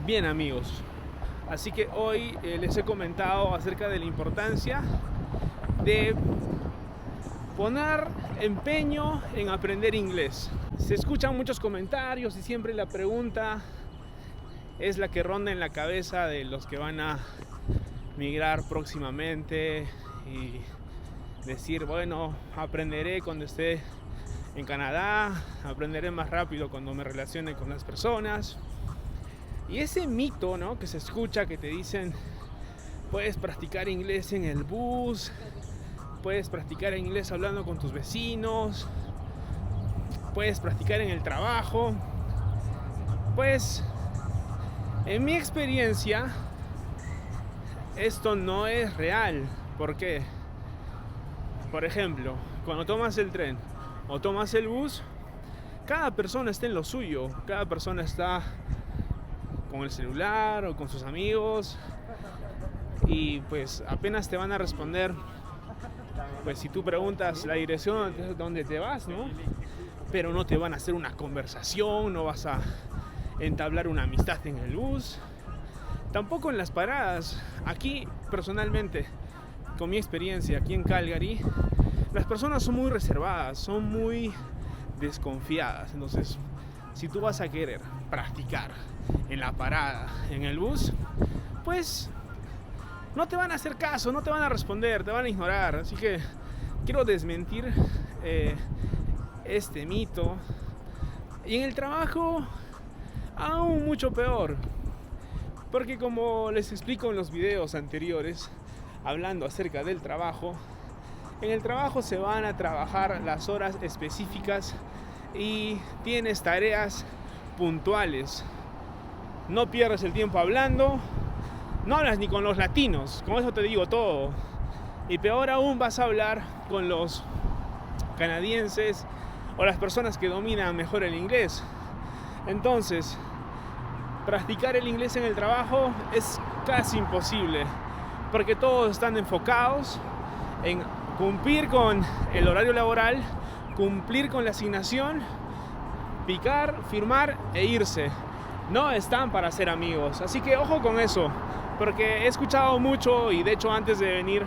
Bien, amigos, así que hoy les he comentado acerca de la importancia de poner empeño en aprender inglés. Se escuchan muchos comentarios y siempre la pregunta es la que ronda en la cabeza de los que van a migrar próximamente y decir, bueno, aprenderé cuando esté en Canadá, aprenderé más rápido cuando me relacione con las personas. Y ese mito, ¿no?, que se escucha, que te dicen, puedes practicar inglés en el bus, puedes practicar inglés hablando con tus vecinos, puedes practicar en el trabajo. Pues, en mi experiencia, esto no es real. ¿Por qué? Por ejemplo, cuando tomas el tren o tomas el bus, cada persona está en lo suyo, cada persona está con el celular o con sus amigos y pues apenas te van a responder, pues si tú preguntas la dirección donde te vas, ¿no? Pero no te van a hacer una conversación, no vas a entablar una amistad en el bus, tampoco en las paradas. Aquí personalmente, con mi experiencia aquí en Calgary, las personas son muy reservadas, son muy desconfiadas. Entonces, si tú vas a querer practicar en la parada, en el bus, pues no te van a hacer caso, no te van a responder, te van a ignorar. Así que quiero desmentir este mito. Y en el trabajo, aún mucho peor, porque como les explico en los videos anteriores, hablando acerca del trabajo, en el trabajo se van a trabajar las horas específicas y tienes tareas puntuales. No pierdes el tiempo hablando, no hablas ni con los latinos, con eso te digo todo. Y peor aún, vas a hablar con los canadienses o las personas que dominan mejor el inglés. Entonces, practicar el inglés en el trabajo es casi imposible, porque todos están enfocados en cumplir con el horario laboral, cumplir con la asignación, picar, firmar e irse. No están para ser amigos. Así que ojo con eso, porque he escuchado mucho, y de hecho antes de venir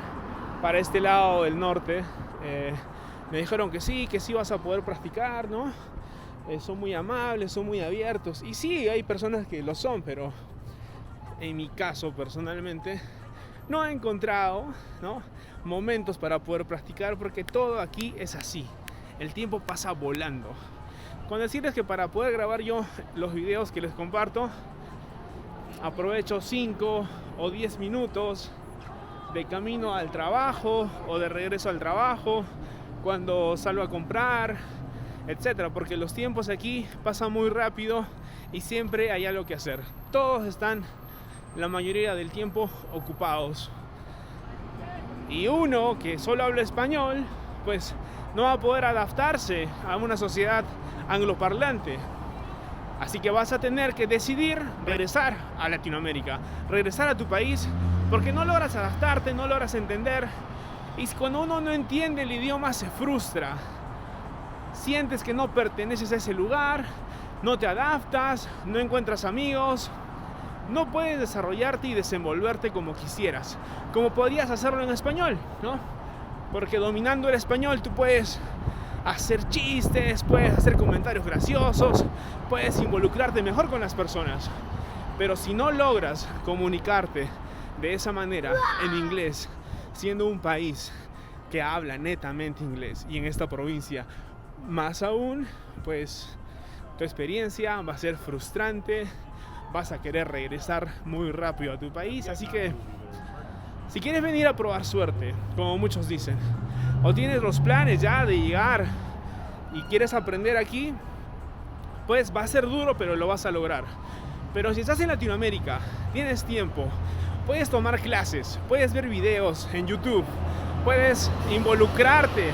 para este lado del norte, me dijeron que sí vas a poder practicar, ¿no? Son muy amables, son muy abiertos. Y sí, hay personas que lo son, pero en mi caso personalmente no he encontrado, ¿no?, momentos para poder practicar, porque todo aquí es así. El tiempo pasa volando. Con decirles que para poder grabar yo los videos que les comparto, aprovecho 5 o 10 minutos de camino al trabajo o de regreso al trabajo, cuando salgo a comprar, etcétera, porque los tiempos aquí pasan muy rápido y siempre hay algo que hacer. Todos están la mayoría del tiempo ocupados. Y uno que solo habla español, pues no va a poder adaptarse a una sociedad angloparlante. Así que vas a tener que decidir regresar a Latinoamérica, regresar a tu país, porque no logras adaptarte, no logras entender. Y cuando uno no entiende el idioma se frustra. Sientes que no perteneces a ese lugar, no te adaptas, no encuentras amigos, no puedes desarrollarte y desenvolverte como quisieras, como podrías hacerlo en español, ¿no? Porque dominando el español tú puedes hacer chistes, puedes hacer comentarios graciosos, puedes involucrarte mejor con las personas. Pero si no logras comunicarte de esa manera en inglés, siendo un país que habla netamente inglés, y en esta provincia más aún, pues tu experiencia va a ser frustrante, vas a querer regresar muy rápido a tu país. Así que si quieres venir a probar suerte, como muchos dicen, o tienes los planes ya de llegar y quieres aprender aquí, pues va a ser duro, pero lo vas a lograr. Pero si estás en Latinoamérica, tienes tiempo, puedes tomar clases, puedes ver videos en YouTube, puedes involucrarte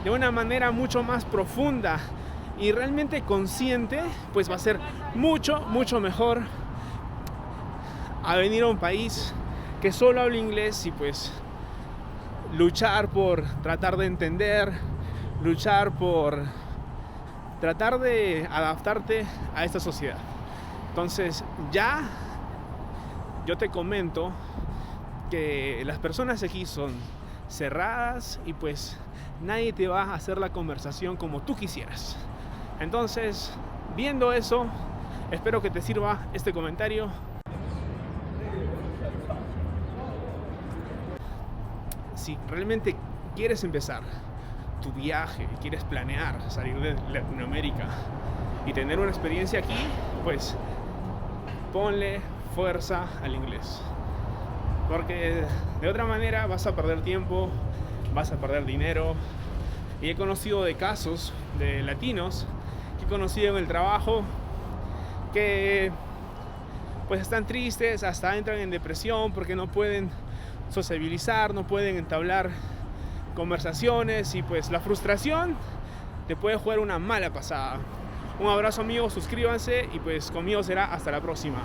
de una manera mucho más profunda y realmente consciente, pues va a ser mucho, mucho mejor a venir a un país que solo habla inglés y pues luchar por tratar de entender, luchar por tratar de adaptarte a esta sociedad. Entonces ya yo te comento que las personas aquí son cerradas y pues nadie te va a hacer la conversación como tú quisieras. Entonces, viendo eso, espero que te sirva este comentario. Si realmente quieres empezar tu viaje, quieres planear salir de Latinoamérica y tener una experiencia aquí, pues ponle fuerza al inglés. Porque de otra manera vas a perder tiempo, vas a perder dinero. Y he conocido de casos de latinos que he conocido en el trabajo que pues están tristes, hasta entran en depresión porque no pueden sociabilizar, no pueden entablar conversaciones y pues la frustración te puede jugar una mala pasada. Un abrazo amigos, suscríbanse y pues conmigo será hasta la próxima.